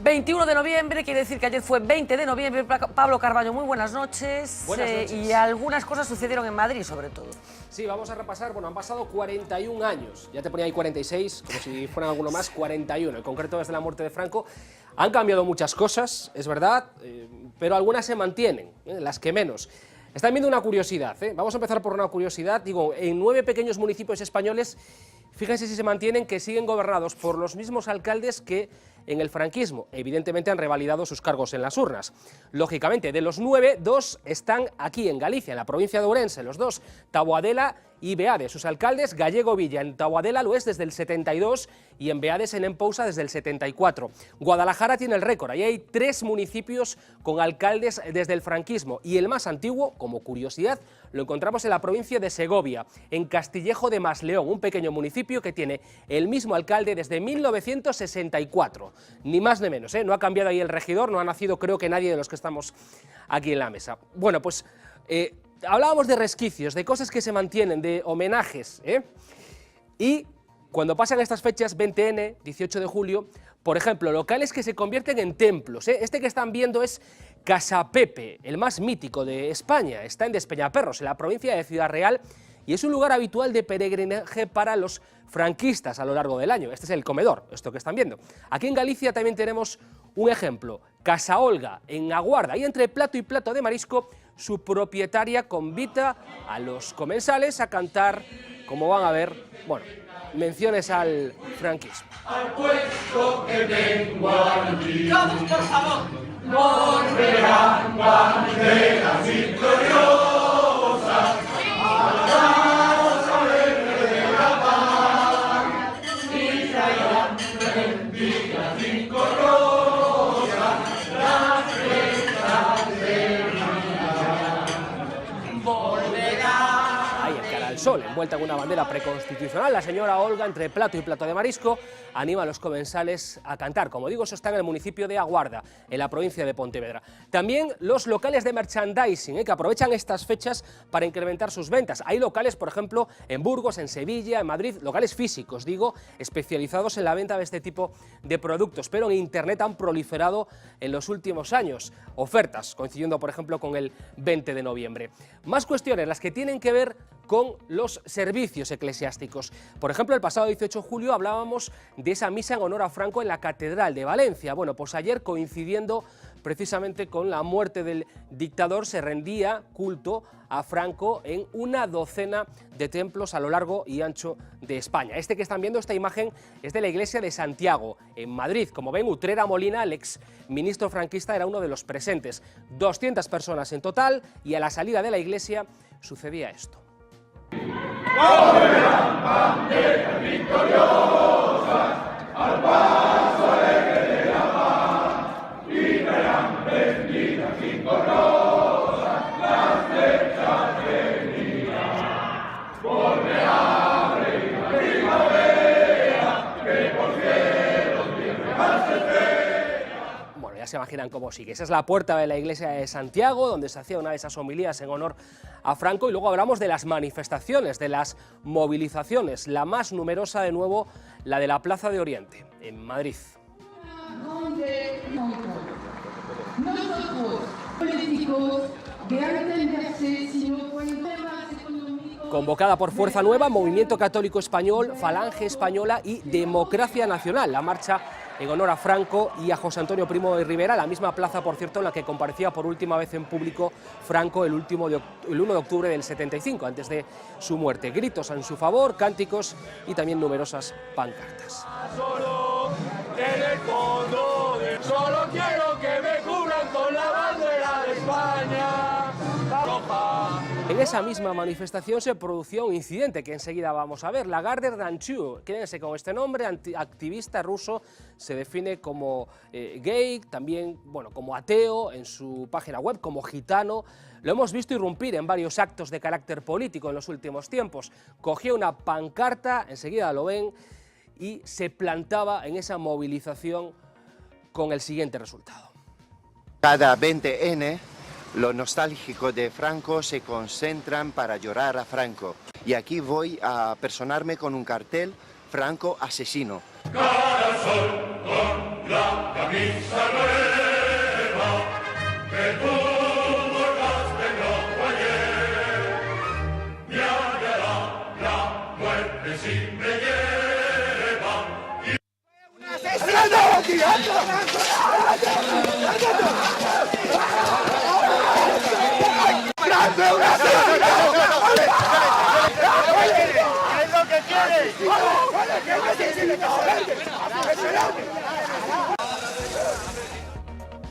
21 de noviembre, quiere decir que ayer fue 20 de noviembre. Pablo Carballo, muy buenas noches. Buenas noches. Y algunas cosas sucedieron en Madrid, sobre todo. Sí, vamos a repasar, bueno, han pasado 41 años, ya te ponía ahí 46, como si fueran alguno más, 41, en concreto desde la muerte de Franco. Han cambiado muchas cosas, es verdad, pero algunas se mantienen, las que menos. Están viendo una curiosidad, vamos a empezar por una curiosidad, digo, en 9 pequeños municipios españoles, fíjense si se mantienen, que siguen gobernados por los mismos alcaldes que en el franquismo. Evidentemente han revalidado sus cargos en las urnas. Lógicamente, de los 9, 2 están aquí en Galicia, en la provincia de Ourense, los dos, Taboadela y Beade. Sus alcaldes, Gallego Villa, en Taboadela lo es desde el 72 y en Beades en Empousa desde el 74. Guadalajara tiene el récord, ahí hay 3 municipios con alcaldes desde el franquismo y el más antiguo, como curiosidad, lo encontramos en la provincia de Segovia, en Castillejo de Masleón, un pequeño municipio que tiene el mismo alcalde desde 1964, ni más ni menos, no ha cambiado ahí el regidor, no ha nacido creo que nadie de los que estamos aquí en la mesa. Bueno, pues hablábamos de resquicios, de cosas que se mantienen, de homenajes, y cuando pasan estas fechas, 20N, 18 de julio, por ejemplo, locales que se convierten en templos. Este que están viendo es Casa Pepe, el más mítico de España. Está en Despeñaperros, en la provincia de Ciudad Real, y es un lugar habitual de peregrinaje para los franquistas a lo largo del año. Este es el comedor, esto que están viendo. Aquí en Galicia también tenemos un ejemplo, Casa Olga, en Aguarda, y entre plato y plato de marisco, su propietaria convita a los comensales a cantar, como van a ver, bueno, menciones al franquismo. Al puesto que vengo aquí, todos por favor, volverán banderas victoriosas, alabados alegres de la paz, y traerán benditas cinco rosas, las fresas de Navidad. Volverán. Ahí en cara al sol, envuelta en una bandera preconstitucional, la señora Olga, entre plato y plato de marisco, anima a los comensales a cantar. Como digo, eso está en el municipio de Aguarda, en la provincia de Pontevedra. También los locales de merchandising, que aprovechan estas fechas para incrementar sus ventas. Hay locales, por ejemplo, en Burgos, en Sevilla, en Madrid, locales físicos, digo, especializados en la venta de este tipo de productos, pero en Internet han proliferado en los últimos años ofertas, coincidiendo, por ejemplo, con el 20 de noviembre. Más cuestiones, las que tienen que ver con los servicios eclesiásticos. Por ejemplo, el pasado 18 de julio hablábamos de esa misa en honor a Franco en la Catedral de Valencia. Bueno, pues ayer, coincidiendo precisamente con la muerte del dictador, se rendía culto a Franco en una docena de templos a lo largo y ancho de España. Este que están viendo, esta imagen, es de la iglesia de Santiago, en Madrid. Como ven, Utrera Molina, el ex ministro franquista, era uno de los presentes. 200 personas en total, y a la salida de la iglesia sucedía esto. Volverán banderas victoriosas al paso alegre de la paz y traerán benditas cinco rosas, las flechas de vida. Volverá reina primavera, que por cielos viernes se espera. Bueno, ya se imaginan cómo sigue. Esa es la puerta de la iglesia de Santiago, donde se hacía una de esas homilías en honor a Franco, y luego hablamos de las manifestaciones, de las movilizaciones. La más numerosa, de nuevo, la de la Plaza de Oriente, en Madrid. Donde nosotros, políticos, de entenderse si no pueden temas económicos. Convocada por Fuerza Nueva, Movimiento Católico Español, Falange Española y Democracia Nacional. La marcha en honor a Franco y a José Antonio Primo de Rivera, la misma plaza, por cierto, en la que comparecía por última vez en público Franco el 1 de octubre del 75, antes de su muerte. Gritos en su favor, cánticos y también numerosas pancartas. Solo en el fondo solo quiero que me cubran con la bandera de España, la roja. En esa misma manifestación se produció un incidente que enseguida vamos a ver. Lagarde Danchu, quédense con este nombre, activista ruso, se define como gay, también, bueno, como ateo en su página web, como gitano. Lo hemos visto irrumpir en varios actos de carácter político en los últimos tiempos. Cogió una pancarta, enseguida lo ven, y se plantaba en esa movilización con el siguiente resultado. Cada 20N Los nostálgicos de Franco se concentran para llorar a Franco. Y aquí voy a personarme con un cartel: Franco asesino. Cara al sol con la camisa nueva que tú bordaste rojo ayer. Me hallará la muerte si me lleva.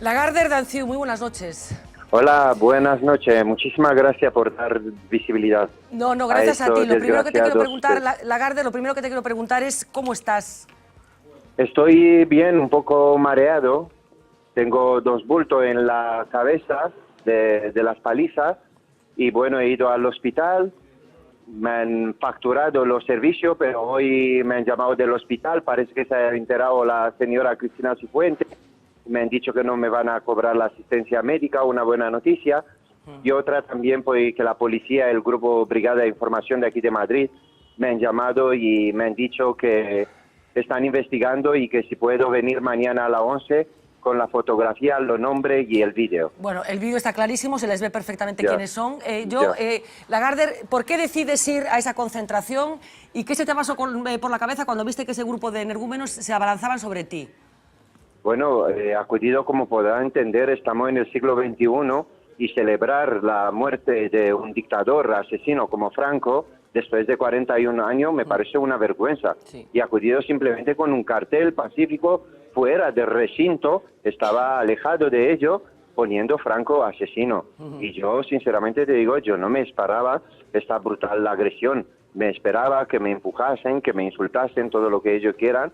Lagarde Danciu, muy buenas noches. Hola, buenas noches. Muchísimas gracias por dar visibilidad. No, gracias a ti. Lo primero que te quiero preguntar, desgraciados. Lagarde, lo primero que te quiero preguntar es ¿cómo estás? Estoy bien, un poco mareado. Tengo 2 bultos en la cabeza de las palizas y bueno, he ido al hospital. Me han facturado los servicios, pero hoy me han llamado del hospital. Parece que se ha enterado la señora Cristina Cifuentes. Me han dicho que no me van a cobrar la asistencia médica, una buena noticia. Y otra también, pues, que la policía, el grupo Brigada de Información de aquí de Madrid, me han llamado y me han dicho que están investigando y que si puedo venir mañana a las 11 con la fotografía, los nombres y el vídeo. Bueno, el vídeo está clarísimo, se les ve perfectamente Ya. quiénes son. Ya. Lagarde, ¿por qué decides ir a esa concentración y qué se te pasó por la cabeza cuando viste que ese grupo de energúmenos se abalanzaban sobre ti? Bueno, he acudido, como podrán entender, estamos en el siglo XXI y celebrar la muerte de un dictador asesino como Franco después de 41 años me parece una vergüenza. Sí. Y he acudido simplemente con un cartel pacífico fuera del recinto, estaba alejado de ello, poniendo Franco asesino. Y yo, sinceramente te digo, yo no me esperaba esta brutal agresión. Me esperaba que me empujasen, que me insultasen, todo lo que ellos quieran,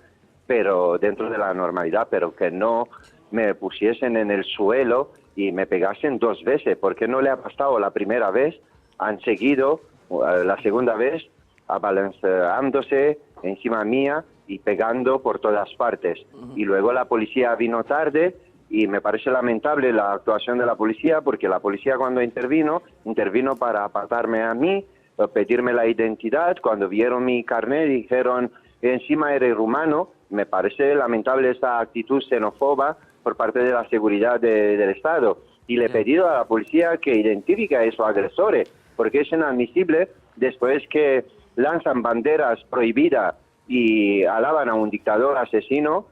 pero dentro de la normalidad, pero que no me pusiesen en el suelo y me pegasen 2 veces. ¿Por qué no le ha pasado la primera vez? Han seguido la segunda vez abalanzándose encima mía y pegando por todas partes. Y luego la policía vino tarde y me parece lamentable la actuación de la policía, porque la policía cuando intervino para apartarme a mí, pedirme la identidad. Cuando vieron mi carnet dijeron encima eres rumano. Me parece lamentable esa actitud xenófoba por parte de la seguridad del Estado. Y le he pedido a la policía que identifique a esos agresores, porque es inadmisible después que lanzan banderas prohibidas y alaban a un dictador asesino.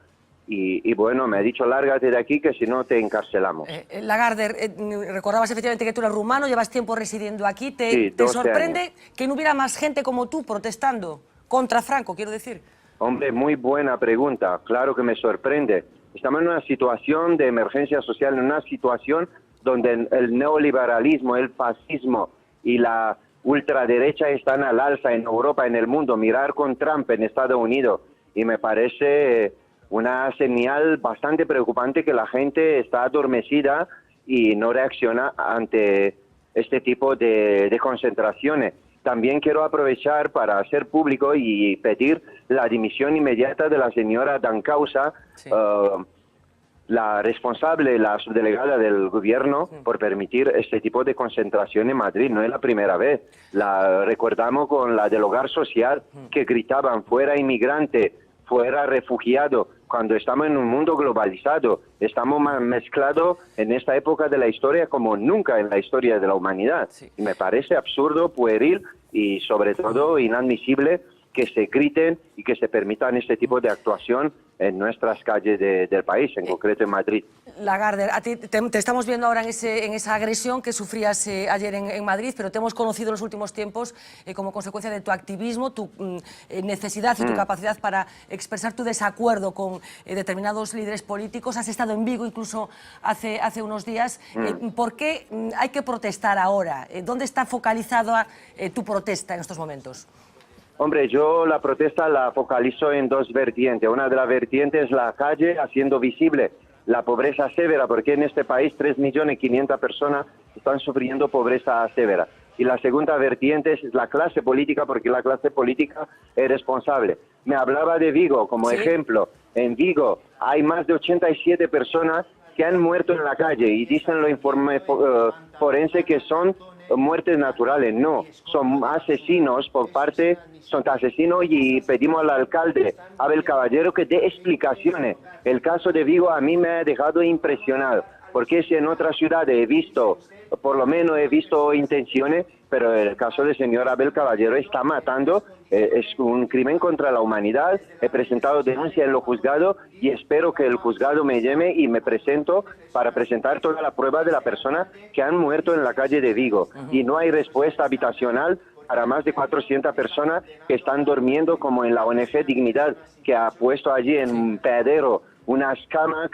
Y bueno, me ha dicho lárgate de aquí que si no te encarcelamos. Lagarde, recordabas efectivamente que tú eres rumano, llevas tiempo residiendo aquí. Sí, ¿Te 12 sorprende años. que no hubiera más gente como tú protestando contra Franco, quiero decir? Hombre, muy buena pregunta. Claro que me sorprende. Estamos en una situación de emergencia social, en una situación donde el neoliberalismo, el fascismo y la ultraderecha están al alza en Europa, en el mundo. Mirar con Trump en Estados Unidos. Y me parece una señal bastante preocupante que la gente está adormecida y no reacciona ante este tipo de concentraciones. También quiero aprovechar para hacer público y pedir la dimisión inmediata de la señora Dancausa, Sí. La responsable, la subdelegada del gobierno, por permitir este tipo de concentración en Madrid. No es la primera vez. La recordamos con la del Hogar Social, que gritaban fuera inmigrante, fuera refugiado, cuando estamos en un mundo globalizado. Estamos más mezclados en esta época de la historia como nunca en la historia de la humanidad. Sí. Y me parece absurdo, pueril y sobre todo inadmisible que se griten y que se permitan este tipo de actuación en nuestras calles del país, en concreto en Madrid. Lagarde, a ti te estamos viendo ahora en esa agresión que sufrías ayer en Madrid, pero te hemos conocido en los últimos tiempos como consecuencia de tu activismo, tu necesidad y tu capacidad para expresar tu desacuerdo con determinados líderes políticos. Has estado en Vigo incluso hace unos días. ¿Por qué hay que protestar ahora? ¿Dónde está focalizada tu protesta en estos momentos? Hombre, yo la protesta la focalizo en 2 vertientes. Una de las vertientes es la calle, haciendo visible la pobreza severa, porque en este país 3.500.000 personas están sufriendo pobreza severa. Y la segunda vertiente es la clase política, porque la clase política es responsable. Me hablaba de Vigo como Sí. ejemplo. En Vigo hay más de 87 personas que han muerto en la calle y dicen los informes forenses que son muertes naturales. No, son asesinos son asesinos y pedimos al alcalde Abel Caballero que dé explicaciones. El caso de Vigo a mí me ha dejado impresionado, porque si en otras ciudades por lo menos he visto intenciones, pero el caso del señor Abel Caballero está matando, es un crimen contra la humanidad. He presentado denuncia en los juzgados y espero que el juzgado me llame y me presento para presentar toda la prueba de la persona que han muerto en la calle de Vigo. Y no hay respuesta habitacional para más de 400 personas que están durmiendo, como en la ONG Dignidad, que ha puesto allí en un pedero unas camas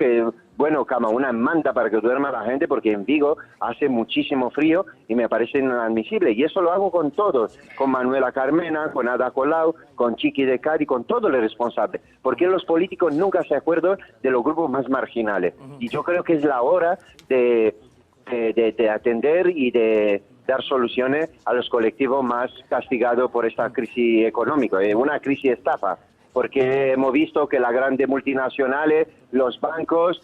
una manta para que duerma la gente, porque en Vigo hace muchísimo frío y me parece inadmisible. Y eso lo hago con todos, con Manuela Carmena, con Ada Colau, con Chiqui de Cádiz, con todos los responsables, porque los políticos nunca se acuerdan de los grupos más marginales. Y yo creo que es la hora de atender y de dar soluciones a los colectivos más castigados por esta crisis económica, una crisis estafa, porque hemos visto que las grandes multinacionales, los bancos,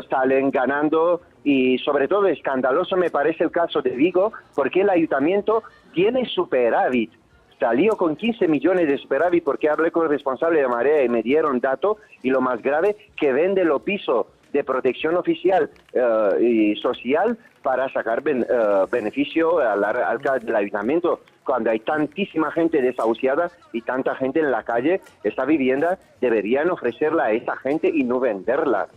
salen ganando, y sobre todo escandaloso me parece el caso de Vigo, porque el ayuntamiento tiene superávit, salió con 15 millones de superávit, porque hablé con el responsable de Marea y me dieron datos, y lo más grave, que vende los pisos de protección oficial y social para sacar beneficio al ayuntamiento, cuando hay tantísima gente desahuciada y tanta gente en la calle. Esta vivienda deberían ofrecerla a esa gente y no venderla.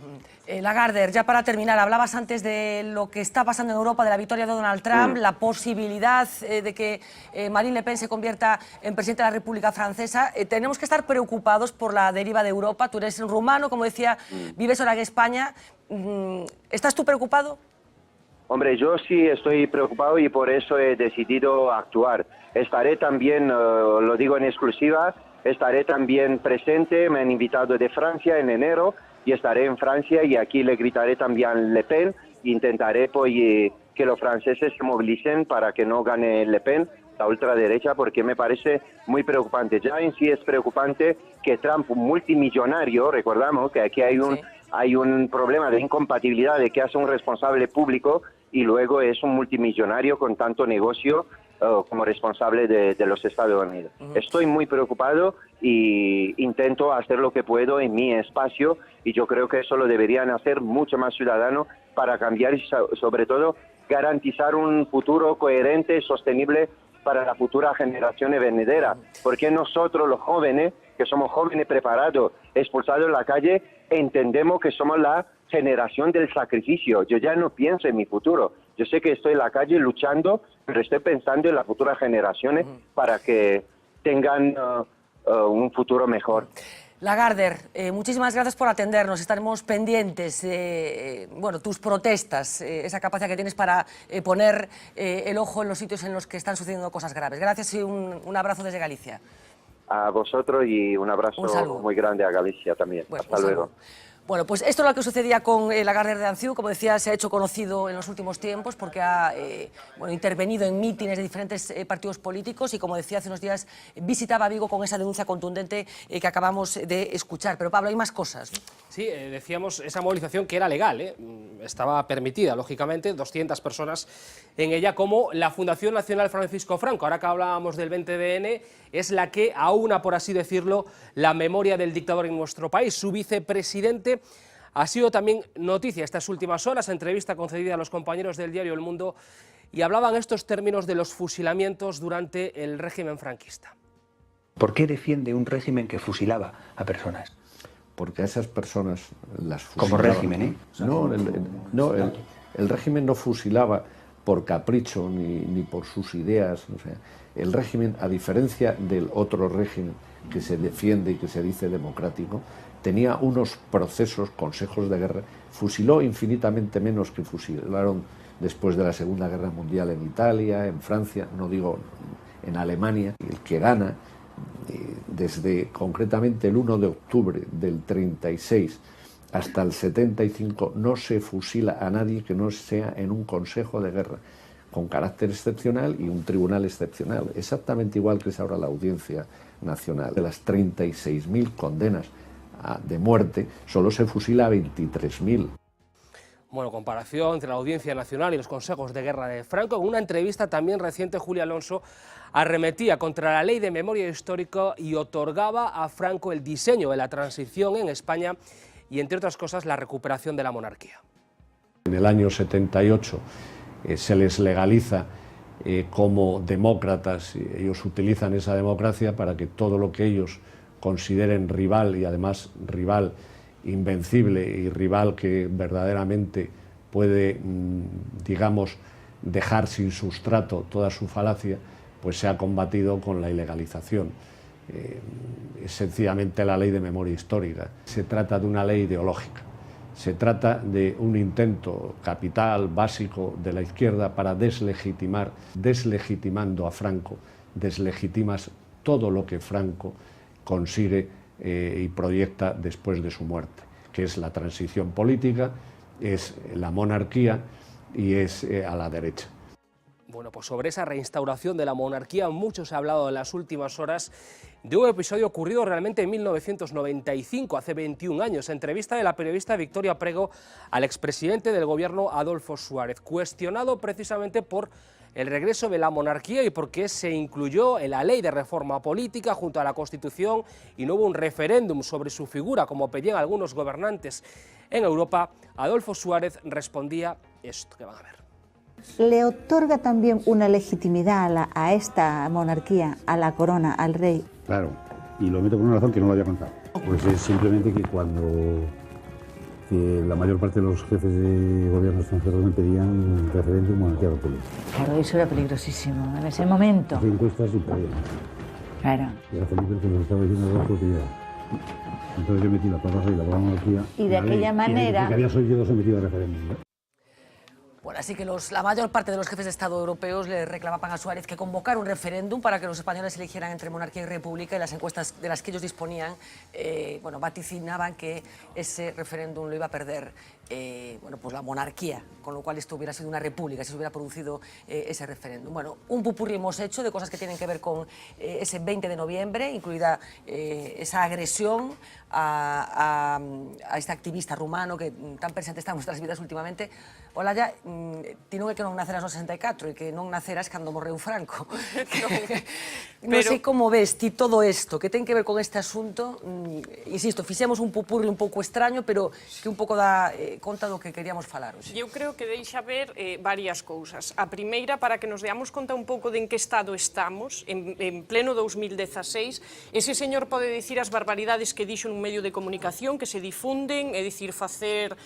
Lagarde, ya para terminar, hablabas antes de lo que está pasando en Europa, de la victoria de Donald Trump, la posibilidad de que Marine Le Pen se convierta en presidente de la República Francesa. Tenemos que estar preocupados por la deriva de Europa. Tú eres rumano, como decía, vives ahora en España. ¿Estás tú preocupado? Hombre, yo sí estoy preocupado y por eso he decidido actuar. Estaré también, lo digo en exclusiva, estaré también presente, me han invitado de Francia en enero y estaré en Francia y aquí le gritaré también a Le Pen. Intentaré que los franceses se movilicen para que no gane Le Pen, la ultraderecha, porque me parece muy preocupante. Ya en sí es preocupante que Trump, un multimillonario, recordamos que aquí hay un problema de incompatibilidad de que hace un responsable público y luego es un multimillonario con tanto negocio como responsable de los Estados Unidos. Estoy muy preocupado y intento hacer lo que puedo en mi espacio, y yo creo que eso lo deberían hacer mucho más ciudadanos para cambiar y sobre todo garantizar un futuro coherente y sostenible para la futura generación venidera. Porque nosotros los jóvenes, que somos jóvenes preparados, expulsados en la calle, entendemos que somos la generación del sacrificio. Yo ya no pienso en mi futuro. Yo sé que estoy en la calle luchando, pero estoy pensando en las futuras generaciones para que tengan un futuro mejor. Lagarde, muchísimas gracias por atendernos. Estaremos pendientes de tus protestas, esa capacidad que tienes para poner el ojo en los sitios en los que están sucediendo cosas graves. Gracias y un abrazo desde Galicia. A vosotros y un abrazo muy grande a Galicia también. Hasta luego. Bueno, pues esto es lo que sucedía con Lagarde de Anziu. Como decía, se ha hecho conocido en los últimos tiempos porque ha intervenido en mítines de diferentes partidos políticos y, como decía hace unos días, visitaba Vigo con esa denuncia contundente que acabamos de escuchar. Pero, Pablo, hay más cosas, ¿no? Sí, decíamos esa movilización que era legal, estaba permitida, lógicamente, 200 personas en ella, como la Fundación Nacional Francisco Franco, ahora que hablábamos del 20DN, es la que aúna, por así decirlo, la memoria del dictador en nuestro país. Su vicepresidente ha sido también noticia estas últimas horas, entrevista concedida a los compañeros del diario El Mundo, y hablaban estos términos de los fusilamientos durante el régimen franquista. ¿Por qué defiende un régimen que fusilaba a personas? Porque a esas personas las fusilaban. Como régimen, ¿eh? No, el régimen no fusilaba por capricho ni por sus ideas. O sea, el régimen, a diferencia del otro régimen que se defiende y que se dice democrático, tenía unos procesos, consejos de guerra. Fusiló infinitamente menos que fusilaron después de la Segunda Guerra Mundial en Italia, en Francia, no digo en Alemania. El que gana, desde concretamente el 1 de octubre del 36 hasta el 75, no se fusila a nadie que no sea en un consejo de guerra con carácter excepcional y un tribunal excepcional, exactamente igual que es ahora la Audiencia Nacional. De las 36.000 condenas de muerte, solo se fusila a 23.000. Bueno, comparación entre la Audiencia Nacional y los consejos de guerra de Franco. En una entrevista también reciente, Julio Alonso arremetía contra la ley de memoria histórica y otorgaba a Franco el diseño de la transición en España y, entre otras cosas, la recuperación de la monarquía. En el año 78 se les legaliza como demócratas, ellos utilizan esa democracia para que todo lo que ellos consideren rival, y además rival invencible y rival que verdaderamente puede, digamos, dejar sin sustrato toda su falacia, pues se ha combatido con la ilegalización. Es sencillamente la ley de memoria histórica. Se trata de una ley ideológica, se trata de un intento capital, básico de la izquierda para deslegitimar, deslegitimando a Franco, deslegitimas todo lo que Franco consigue y proyecta después de su muerte, que es la transición política, es la monarquía y es a la derecha. Bueno, pues sobre esa reinstauración de la monarquía mucho se ha hablado en las últimas horas de un episodio ocurrido realmente en 1995, hace 21 años, entrevista de la periodista Victoria Prego al expresidente del gobierno Adolfo Suárez, cuestionado precisamente por el regreso de la monarquía y por qué se incluyó en la ley de reforma política junto a la Constitución y no hubo un referéndum sobre su figura, como pedían algunos gobernantes en Europa. Adolfo Suárez respondía esto, que van a ver. ¿Le otorga también una legitimidad a esta monarquía, a la corona, al rey? Claro, y lo meto por una razón que no lo había contado. Pues es simplemente que cuando la mayor parte de los jefes de gobierno extranjeros me pedían referéndum monarquía república. Claro, eso era peligrosísimo en ese momento. Hacía encuestas y perdía. Claro. Era Felipe el que nos estaba diciendo algo que quería. Entonces yo metí la palabra y la monarquía. Y de aquella manera. Y que había sido sometido a referéndum. Bueno, así que la mayor parte de los jefes de Estado europeos le reclamaban a Suárez que convocara un referéndum para que los españoles eligieran entre monarquía y república, y las encuestas de las que ellos disponían bueno, vaticinaban que ese referéndum lo iba a perder bueno, pues la monarquía, con lo cual esto hubiera sido una república si se hubiera producido ese referéndum. Bueno, un pupurri hemos hecho de cosas que tienen que ver con ese 20 de noviembre, incluida esa agresión a este activista rumano que tan presente está en nuestras vidas últimamente. Olalla, ti non é que non naceras no 64, é que non naceras cando morreu Franco. Non sei como ves ti todo isto, que ten que ver con este asunto. Insisto, fixemos un pupurri un pouco extraño, pero que un pouco dá conta do que queríamos falar hoxe. Eu creo que deixa ver varias cousas. A primeira, para que nos deamos conta un pouco de en que estado estamos, en pleno 2016, ese señor pode dicir as barbaridades que dixo nun medio de comunicación, que se difunden, é dicir, facer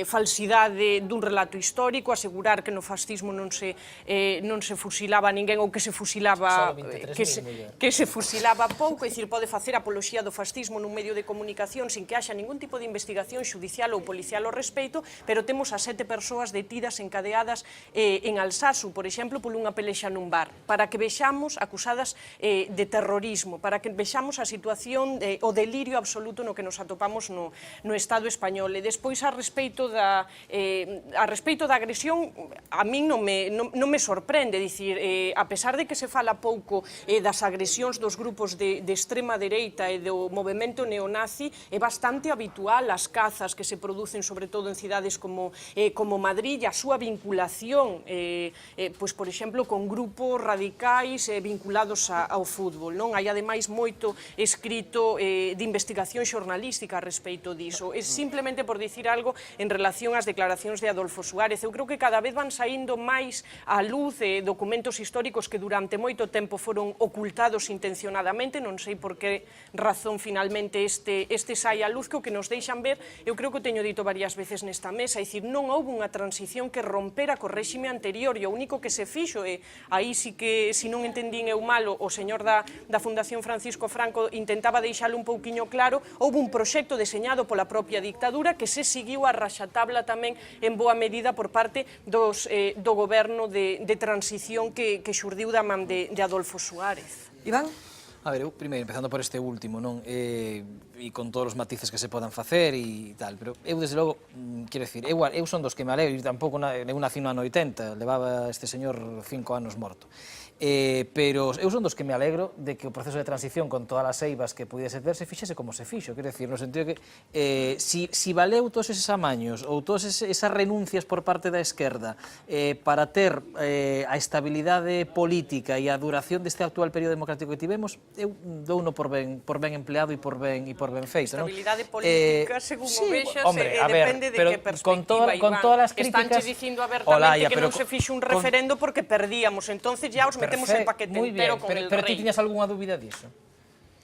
falsidade dun relato histórico, asegurar que no fascismo non se fusilaba a ninguén ou que se fusilaba que se fusilaba pouco, é dicir, pode facer apoloxía do fascismo nun medio de comunicación sin que haxa ningún tipo de investigación xudicial ou policial ao respeito, pero temos a 7 persoas detidas, encadeadas en Alsasu, por exemplo, por unha pelexa nun bar, para que vexamos acusadas de terrorismo, para que vexamos a situación, o delirio absoluto no que nos atopamos no Estado español. E despois, a respeito da agresión, a min non me sorprende, dicir, a pesar de que se fala pouco das agresións dos grupos de extrema dereita e do movemento neonazi, é bastante habitual as cazas que se producen, sobre todo en cidades como Madrid, e a súa vinculación, pois, por exemplo, con grupos radicais vinculados ao fútbol, non? Hai, ademais, moito escrito de investigación xornalística a respeito diso. É simplemente por dicir algo en relación ás declaracións de Adolfo Suárez. Eu creo que cada vez van saindo máis á luz documentos históricos que durante moito tempo foron ocultados intencionadamente, non sei por que razón finalmente este sai á luz, que o que nos deixan ver, eu creo que o teño dito varias veces nesta mesa, é dicir, non houve unha transición que rompera co réxime anterior, e o único que se fixo, e aí sí que, se non entendín eu mal, o señor da Fundación Francisco Franco intentaba deixalo un pouquiño claro, houve un proxecto deseñado pola propia dictadura que se seguiu a raxatabla tamén en boa medida por parte do goberno de transición que xurdiu da man de Adolfo Suárez. Iván? A ver, eu primeiro, empezando por este último, non? E con todos os matices que se podan facer e tal, pero eu, desde logo, quero dicir, eu son dos que me alegro, e tampouco eu nací no ano 80, levaba este señor 5 anos morto. Pero eu son dos que me alegro de que o proceso de transición con todas as eivas que pudese ter se fixese como se fixo, quero decir, no sentido que si valeu todos eses amaños ou todas esas renuncias por parte da esquerda para ter a estabilidade política e a duración deste actual período democrático que tivemos, eu douno por ben empleado e por ben feito. Estabilidade política, según o vexas, depende de que perspectiva, con todas as críticas... Estánche dicindo abertamente que non se fixo un referendo porque perdíamos, entonces ya os metemos el paquete entero con el rei. Pero ti tiñas algunha dúbida diso?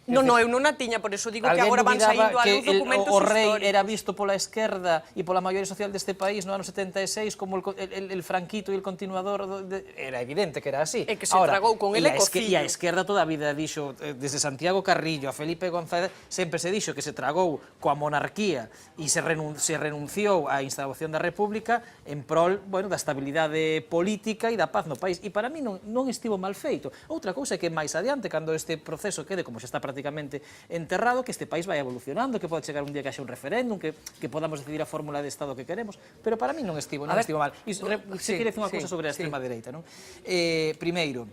Non, eu non a tiña, por eso digo que agora van saindo a luz documentos históricos. O rei era visto pola esquerda e pola maioría social deste país no ano 76 como el franquito e el continuador, era evidente que era así. E que se tragou con ele cocido. E a esquerda toda a vida dixo, desde Santiago Carrillo a Felipe González, sempre se dixo que se tragou coa monarquía e se renunciou á instalación da República en prol da estabilidade política e da paz no país. E para mí non estivo mal feito. Outra cousa é que máis adiante, cando este proceso quede, como xa está prácticamente enterrado, que este país vai evolucionando, que pode chegar un día que haxe un referéndum, que podamos decidir a fórmula de Estado que queremos, pero para mí non estivo mal. Se quere decir unha cousa sobre a extrema dereita, non? Primeiro,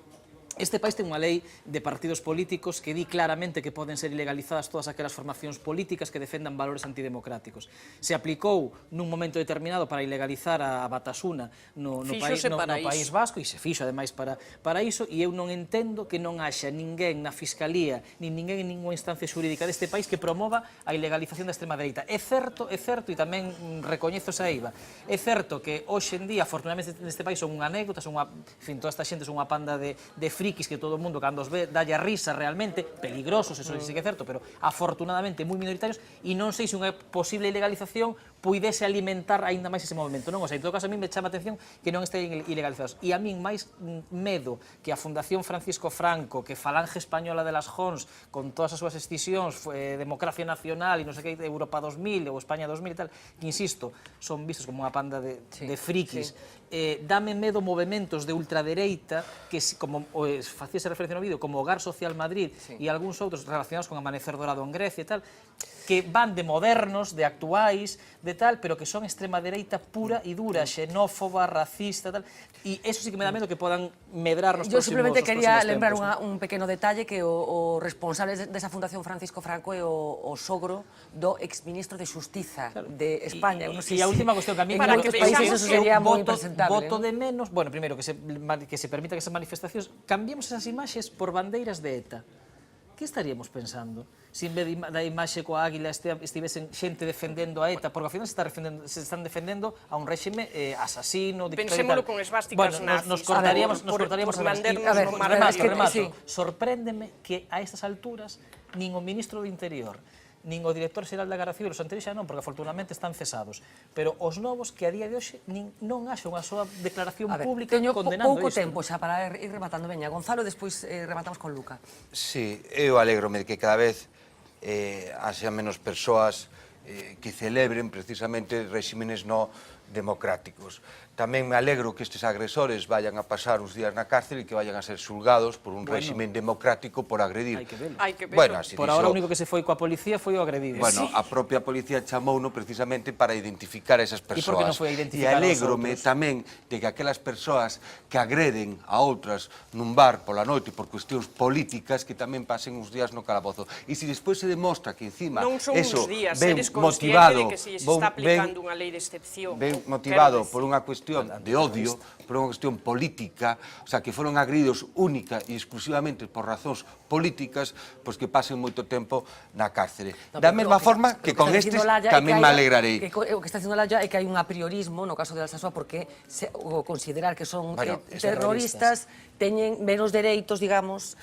este país ten unha lei de partidos políticos que di claramente que poden ser ilegalizadas todas aquelas formacións políticas que defendan valores antidemocráticos. Se aplicou nun momento determinado para ilegalizar a Batasuna no País Vasco e se fixo ademais para iso, e eu non entendo que non haxa ninguén na Fiscalía nin ninguén en ninguna instancia xurídica deste país que promova a ilegalización da extrema dereita. É certo, e tamén recoñezo esa eiva, é certo que hoxe en día, afortunadamente neste país son unha anécdota, toda esta xente son unha panda de frikis que todo o mundo cando os ve dalle a risa realmente, peligrosos, eso sí que é certo, pero afortunadamente moi minoritarios, e non sei se unha posible ilegalización puidese alimentar aínda máis ese movimento, non? O sea, en todo caso, a mí me chama a atención que non estén ilegalizados. E a min máis medo que a Fundación Francisco Franco, que Falange Española de las Jons, con todas as súas escisións, Democracia Nacional e non sei que, Europa 2000 ou España 2000 e tal, que, insisto, son vistos como unha panda de frikis. Dame medo movimentos de ultradereita que, como facíase referencia no vídeo, como Hogar Social Madrid e algúns outros relacionados con Amanecer Dorado en Grecia e tal, que van de modernos, de actuais, de tal, pero que son extrema dereita pura e dura, xenófoba, racista, tal, e eso sí que me dá medo que podan medrar nos próximos tempos. Yo simplemente quería lembrar un pequeno detalle, que o responsable desa Fundación Francisco Franco é o sogro do exministro de Xustiza de España. E a última cuestión que a mí... En moitos países eso sería moi impresentable. Voto de menos, bueno, primeiro, que se permita que esas manifestacións, cambiemos esas imaxes por bandeiras de ETA. Que estaríamos pensando se en vez da imaxe coa águila estivesen xente defendendo a ETA, porque ao final se están defendendo a un réxime asasino, dictador... Pensémolo con esvásticas nazis. Nos cortaríamos remato. Sorpréndeme que a estas alturas nin o ministro do Interior nin o director xeral da Garda Civil, os anteriores xa non, porque afortunadamente están cesados, pero os novos que a día de hoxe non haxa unha soa declaración pública condenando isto. Pouco tempo xa para ir rematando. Veña, Gonzalo, despois rematamos con Luca. Sí, eu alégrome de que cada vez haxa menos persoas que celebren precisamente réximenes no democráticos. Tamén me alegro que estes agresores vayan a pasar uns días na cárcel e que vayan a ser xulgados por un réximen democrático por agredir. Hai que ver. Por ahora o único que se foi coa policía foi o agredido. Bueno, a propia policía chamouno precisamente para identificar a esas persoas. E por que non foi a identificar a outros? E alégrome tamén de que aquelas persoas que agreden a outras nun bar pola noite por cuestións políticas que tamén pasen uns días no calabozo. E se despois se demostra que encima non son eso uns días, ben eres motivado, consciente de que se está aplicando unha lei de excepción. Ben motivado por unha cuestión de odio, por unha cuestión política, o sea, que foron agredidos única e exclusivamente por razóns políticas, pois que pasen moito tempo na cárcere. Da mesma forma que con estes tamén me alegrarei. O que está dicindo Laia é que hai un apriorismo no caso de Alsasua porque considerar que son terroristas teñen menos dereitos, digamos,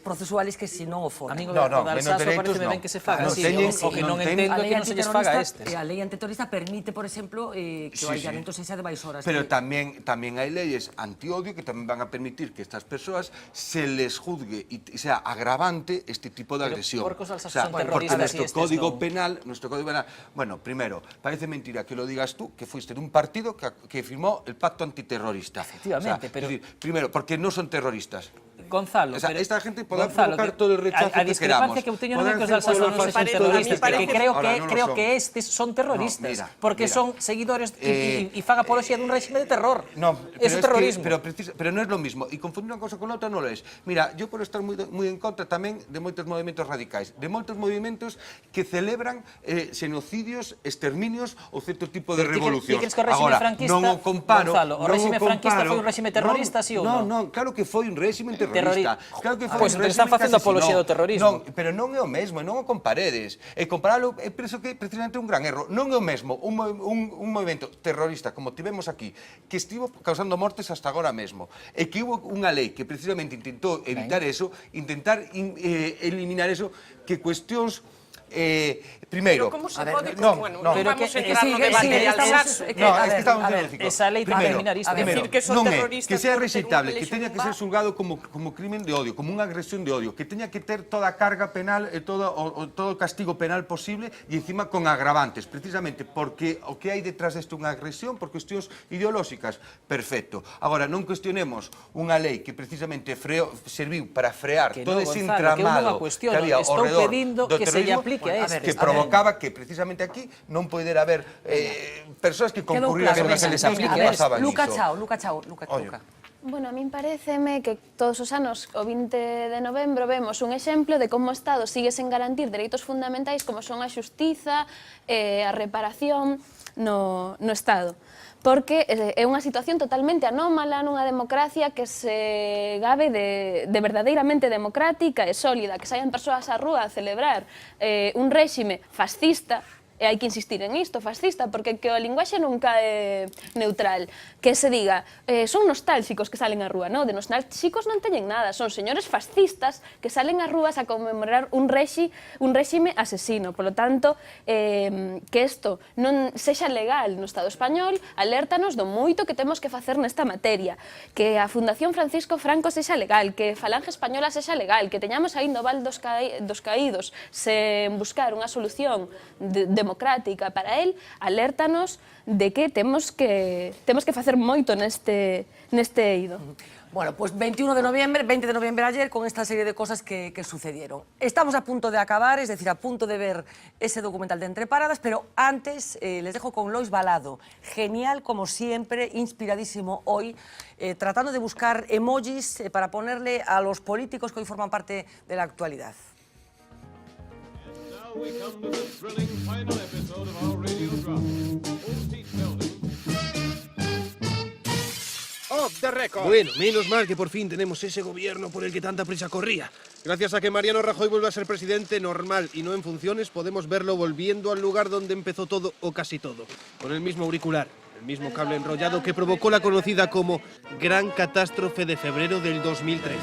procesuales que se non o foran. A mí o de Alsasua parece ben que se faga así, o que non entendo que non se lles faga a estes. A lei antiterrorista permite, por exemplo, que o aillamento sexa de máis horas. Pero tamén hai leyes antiodio que tamén van a permitir que estas persoas se les juzgue e sea agravante este tipo de agresión. Porque nuestro Código Penal, bueno, primero, parece mentira que lo digas tú, que fuiste de un partido que firmó el pacto antiterrorista. Efectivamente, pero... Primero, porque no son terroristas. Gonzalo, O sea, pero- esta gente podrá Gonzalo, provocar que- todo el rechazo a que discrepancia queramos. que eu teño non é Podrán que os hacer alsacianos todos los non sexan fascistas, terroristas, pero que creo ahora que no lo creo son. que estes son terroristas, No, mira, porque mira. son seguidores e fan apología dun réxime de terror. No, Eso é terrorismo. pero no es lo mismo. Y confundir una cosa con la otra no lo es. Mira, yo por estar muy en contra tamén de moitos movimentos radicais, de moitos movimentos que celebran xenocidios, exterminios ou certo tipo de Pero ti revolucións. crees que o réxime Agora, franquista, non o comparo, Gonzalo, o non réxime franquista comparo- foi un réxime terrorista, non, sí ou non? non? Claro que foi un réxime terrorista. Claro que foi Pois un entón están réxime facendo que asesinou. apoloxía do terrorismo. Non, pero non é o mesmo, e non o comparedes. E comparalo é preso que é precisamente un gran erro. Non é o mesmo un movimento terrorista como tivemos aquí, que estivo causando mortes hasta agora mesmo, e que hubo unha lei que precisamente intentou evitar eso, intentar eliminar eso, que cuestións primeiro, Pero como se pode, non, bueno, non, pero Pero vamos que- a entrar no debate de Alsace. no, es que estamos a ver, diciendo esa lei para eliminar isto. Decir que son non é, terroristas que sea por ter rexeitable, unha que lesión teña que va. ser xulgado como crimen de odio, como unha agresión de odio, que teña que ter toda a carga penal e todo o castigo penal posible e encima con agravantes, precisamente porque o que hai detrás desto unha agresión por cuestións ideolóxicas, perfecto. Agora, non cuestionemos unha lei que precisamente serviu para frear Que todo non, ese Gonzalo, que eu non a entramado cuestiono, que había ao estou redor pedindo do que se lle terrorismo, aplique a estes. que provocaba que precisamente aquí non poidera haber persoas que Quedou concurrían claro, nas venga, eleccións que a ver, pasaban Luca iso. Chao. Oye. Bueno, a min pareceme que todos os anos, o 20 de novembro, vemos un exemplo de como o Estado sigue sen garantir dereitos fundamentais como son a xustiza e a reparación no Estado. Porque é unha situación totalmente anómala nunha democracia que se gabe de verdadeiramente democrática e sólida, que saian persoas á rúa a celebrar un réxime fascista, e hai que insistir en isto, fascista, porque que o linguaxe nunca é neutral. Que se diga, son nostálxicos que salen á rúa, non? De nostálxicos non teñen nada, son señores fascistas que salen ás rúas a conmemorar un réxime asesino. Por lo tanto, que isto non sexa legal no Estado español, alértanos do moito que temos que facer nesta materia. Que a Fundación Francisco Franco sexa legal, que Falange Española sexa legal, que teñamos aí no Val dos Caídos sen buscar unha solución democrática para el, alértanos de que temos que facer moito neste eido. Bueno, pues 20 de noviembre ayer, con esta serie de cosas que sucedieron. Estamos a punto de acabar, es decir, a punto de ver ese documental de Entre Paradas, pero antes les dejo con Lois Balado. Genial, como siempre, inspiradísimo hoy, tratando de buscar emojis para ponerle a los políticos que hoy forman parte de la actualidad. We come to the thrilling final episode of our radio drama. Old Pete Melding. Off the record. Bueno, menos mal que por fin tenemos ese gobierno por el que tanta prisa corría. Gracias a que Mariano Rajoy vuelva a ser presidente normal y no en funciones, podemos verlo volviendo al lugar donde empezó todo o casi todo, con el mismo auricular, el mismo cable enrollado que provocó la conocida como Gran Catástrofe de febrero del 2013.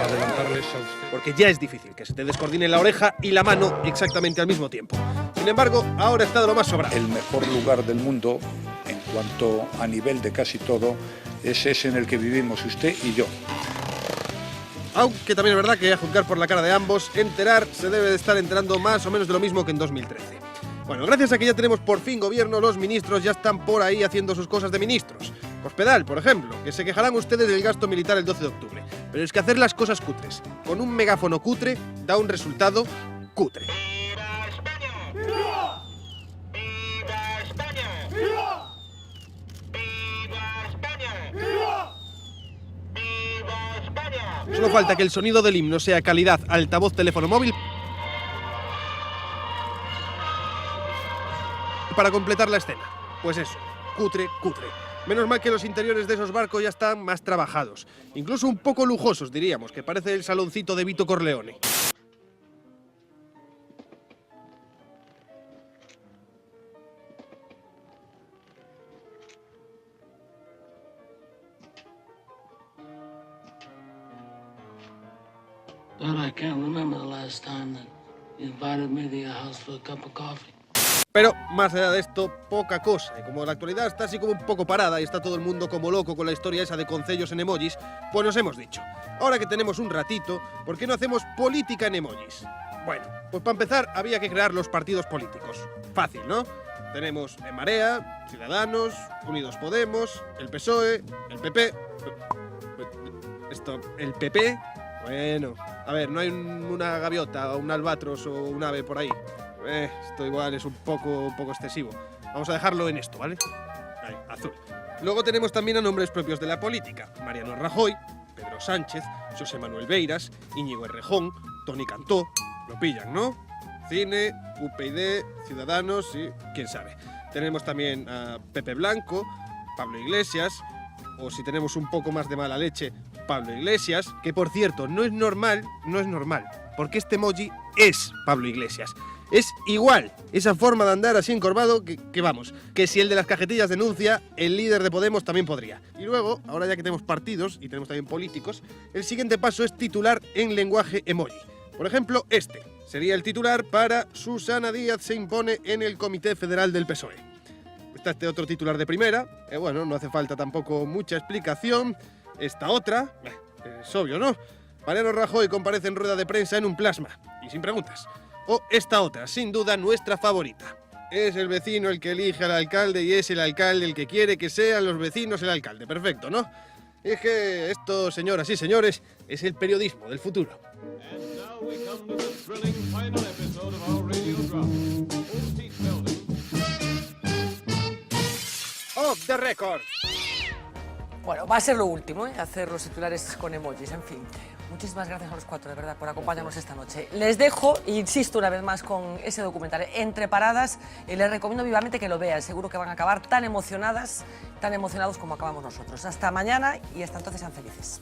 Adelantarles a usted. Porque ya es difícil que se te descoordine la oreja y la mano exactamente al mismo tiempo. Sin embargo, ahora está de lo más sobrado. El mejor lugar del mundo, en cuanto a nivel de casi todo, es ese en el que vivimos usted y yo. Aunque también es verdad que, a juzgar por la cara de ambos, enterar se debe de estar enterando más o menos de lo mismo que en 2013. Bueno, gracias a que ya tenemos por fin gobierno, los ministros ya están por ahí haciendo sus cosas de ministros. Cospedal, por ejemplo, que se quejarán ustedes del gasto militar el 12 de octubre. Pero es que hacer las cosas cutres con un megáfono cutre da un resultado cutre. Solo falta que el sonido del himno sea calidad altavoz teléfono móvil para completar la escena. Pues eso, cutre, cutre. Menos mal que los interiores de esos barcos ya están más trabajados. Incluso un poco lujosos, diríamos, que parece el saloncito de Vito Corleone. But I can't remember the last time that you invited me to your house for a cup of coffee. Pero, más allá de esto, poca cosa. Y como la actualidad está así como un poco parada y está todo el mundo como loco con la historia esa de concellos en emojis, pues nos hemos dicho, ahora que tenemos un ratito, ¿por qué no hacemos política en emojis? Bueno, pues para empezar había que crear los partidos políticos. Fácil, ¿no? Tenemos En Marea, Ciudadanos, Unidos Podemos, el PSOE, el PP... Esto, el PP, bueno, a ver, no hay una gaviota o un albatros o un ave por ahí. Esto igual es un poco excesivo. Vamos a dejarlo en esto, ¿vale? Ahí, azul. Luego tenemos también a nombres propios de la política. Mariano Rajoy, Pedro Sánchez, José Manuel Beiras, Íñigo Errejón, Toni Cantó. Lo pillan, ¿no? Cine, UPyD, Ciudadanos y quién sabe. Tenemos también a Pepe Blanco, Pablo Iglesias, o si tenemos un poco más de mala leche, Pablo Iglesias, que por cierto, no es normal, porque este emoji es Pablo Iglesias. Es igual, esa forma de andar así encorvado, que vamos, que si el de las cajetillas denuncia, el líder de Podemos también podría. Y luego, ahora ya que tenemos partidos y tenemos también políticos, el siguiente paso es titular en lenguaje emoji. Por ejemplo, este sería el titular para Susana Díaz se impone en el Comité Federal del PSOE. Está este otro titular de primera, bueno, no hace falta tampoco mucha explicación. Esta otra, es obvio, ¿no? Mariano Rajoy comparece en rueda de prensa en un plasma, y sin preguntas. O esta otra, sin duda nuestra favorita. Es el vecino el que elige al alcalde y es el alcalde el que quiere que sean los vecinos el alcalde. Perfecto, ¿no? Y es que esto, señoras y señores, es el periodismo del futuro. Off the record. Bueno, va a ser lo último, hacer los titulares con emojis, en fin. Muchísimas gracias a los cuatro, de verdad, por acompañarnos esta noche. Les dejo, insisto una vez más, con ese documental, Entre Paradas. Les recomiendo vivamente que lo vean. Seguro que van a acabar tan emocionados como acabamos nosotros. Hasta mañana y hasta entonces sean felices.